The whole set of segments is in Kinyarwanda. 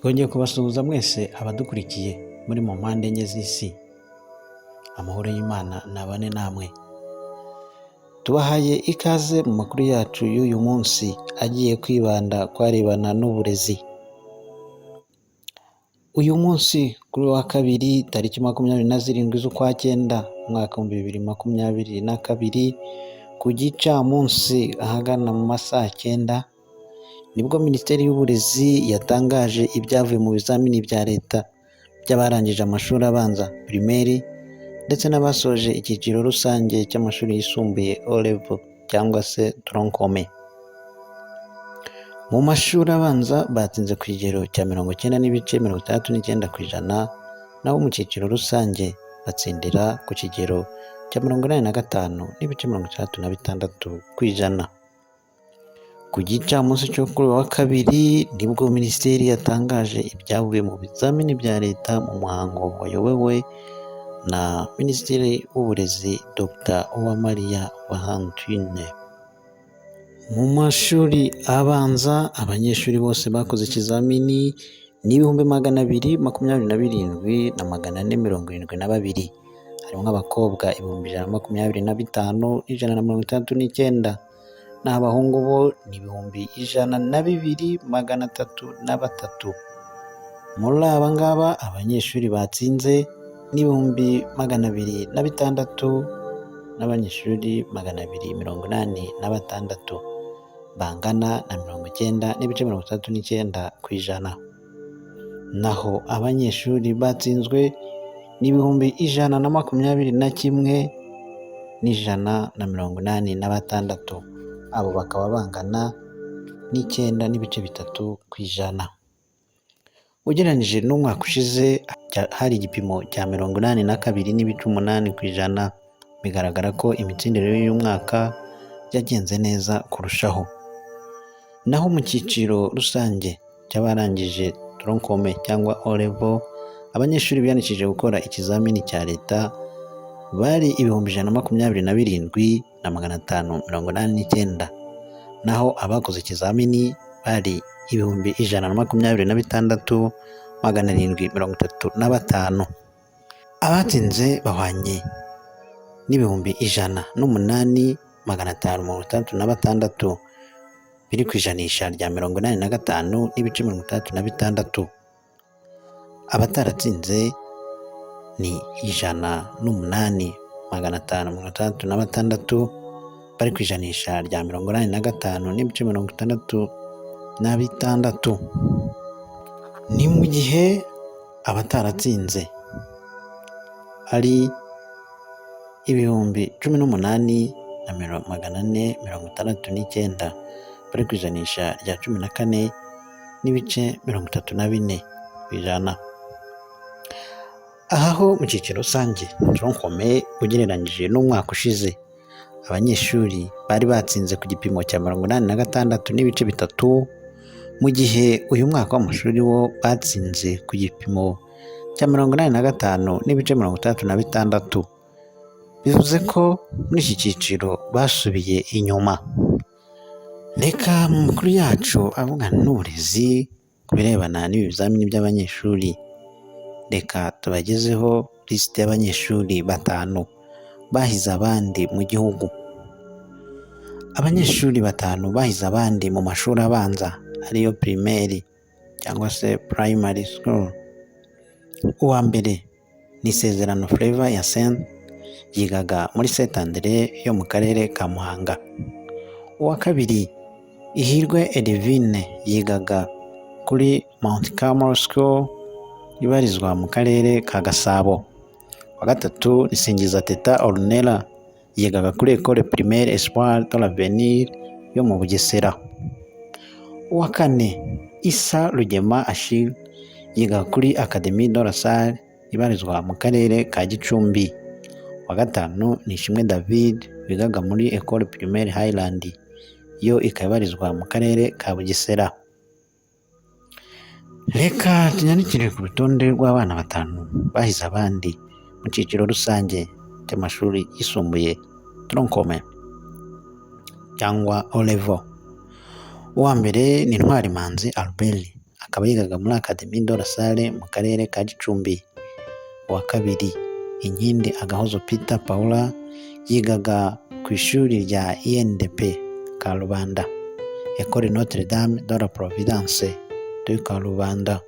Twongeye kubasuhuza mwese abadukurikiye muri mu mpande enye z'isi. Amahoro y'Imana nabane namwe. Tubahaye ikaze mu makuru yacu y'uyu munsi agiye kwibanda kwarebana n'uburezi. Uyu munsi kuri wa kabiri tariki 27 z'ukwa cyenda umwaka 2022 ku gicamunsi ahagana mu masaa 9 nibwo Minisiteri y'Uburezi yatangaje ibyavuye mu bizamini bya Leta by'abarangije amashuri abanza primaire ndetse n'abasoje icyiciro rusange cy'amashuri yisumbuye O level cyangwa se troncome. Mu mashuri abanza batsinze ku kigero cya 90.69%, naho mu cyiciro rusange batsindira ku kigero cya 85.36%. Ku gicamunsi cyo kuri wa kabiri nibwo Minisiteri yatangaje ibyavuye mu bizamini bya Leta mu muhango wayobowe na Minisitiri w'Uburezi Dr. Uwamariya Bahantine. Mu mashuri abanza abanyeshuri bose bakoze ikizamini ni 227,472, harimo abakobwa 125,169, naho abahungu bo ni 102,303. Muri aba ngaba abanyeshuri batsinze ni 206 n'abanyeshuri 286, bangana na 90.39%. Naho abanyeshuri batsinzwe ni 121,186, abo bakaba bangana n'9.3%. Ugereranyije n'umwaka ushize hari igipimo cya 82.8%. Bigaragara ko imitsindire y'uyu mwaka yagenze neza kurushaho. Naho mu cyiciro rusange cy'abarangije troncome cyangwa O level, abanyeshuri biyandikishije gukora ikizamini cya Leta bari 127,589, naho abakoze ikizamini bari 126,735. Abatsinze bahwanye n'108,566, biri ku ijanisha rya 85.36%. Abataratsinze ni 108,566, bari ku ijanisha rya 85.66%. Ni mu gihe abataratsinze ari 18,469, bari ku ijanisha rya 14.34%. Aho mu cyiciro rusange troncome ugereranyije n'umwaka ushize abanyeshuri bari batsinze ku gipimo cya 86.3%, mu gihe uyu mwaka w'amashuri wo batsinze ku gipimo cya 85.36%. Bivuze ko muri iki cyiciro basubiye inyuma. Reka mu makuru yacu avugana n'uburezi ku birebana n'ibi bizamini by'abanyeshuri, reka tubagezeho lisite y'abanyeshuri 5 bahize abandi mu gihugu. Abanyeshuri 5 bahize abandi mu mashuri abanza ariyo primaire cyangwa se primary school. Uwa mbere ni Isezerano Flavor ya Saint, yigaga muri Saint Andre yo mu karere ka Muhanga. Uwa kabiri Ihirwe Edivine yigaga kuri Mount Carmel School ibarizwa mu karere ka Gasabo. Uwa gatatu ni Singiza Teta Ornella, yigaga kuri École Primaire Espoir de l'Avenir yo mu Bugesera. Uwa kane Isa Rugema Achille, yigaga kuri Académie de la Salle ibarizwa mu karere ka Gicumbi. Uwa gatanu ni Ishimwe David, wigaga muri École Primaire Highland, yo ikabarizwa mu karere ka Bugesera. Reka tunyandikire ku rutonde rw'abana 5 bahize abandi mu cyiciro rusange cy'amashuri yisumbuye troncome cyangwa O level. Uwa mbere ni Ntwari Manzi Albert, akaba yigaga muri Académie de la Salle mu karere ka Gicumbi. Uwa kabiri Inkindi Agahozo Peter Paula yigaga ku ishuri rya INDP Karubanda, École Notre Dame de la Providence de Karubanda,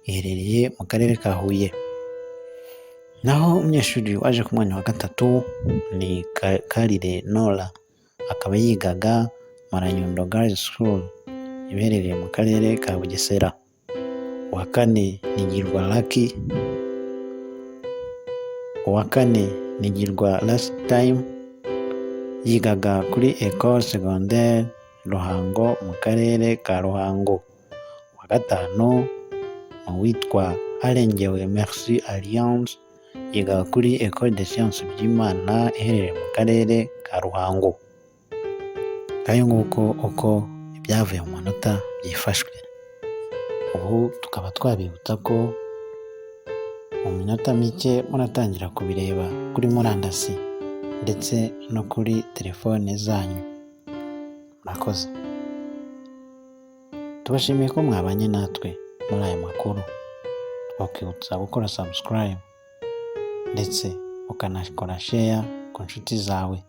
iherereye mu karere ka Huye. Naho umunyeshuri waje ku mwanya wa gatatu ni Karire Nora, akaba yigaga Maranyundo Girls School iherereye mu karere ka Bugesera. Uwa kane ni Girwa Lucky, uwa kane ni Girwa Last Time, yigaga kuri École Secondaire Ruhango mu karere ka Ruhango. Uwa gatanu ni uwitwa Arengewe Merci Alliance, yigaga kuri École des Sciences Byimana iherereye mu karere ka Ruhango. Ngayo nguko uko ibyavuye mu manota byifashwe. Ubu tukaba twabibutsa ko mu minota mike muratangira kubireba kuri murandasi ndetse no kuri telefone zanyu. Murakoze. Tubashimiye ko mwabanye natwe muri aya makuru. Twakwibutsa gukora subscribe ndetse ukanakora share ku nshuti zawe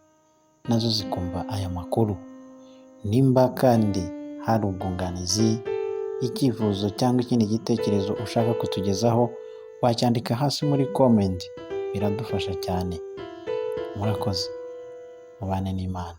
nazo zikumva aya makuru. Nimba kandi hari ubwunganizi, icyifuzo cyangwa ikindi gitekerezo ushaka kutugezaho, wacyandika hasi muri comment, biradufasha cyane. Murakoze. Mubane n'Imana.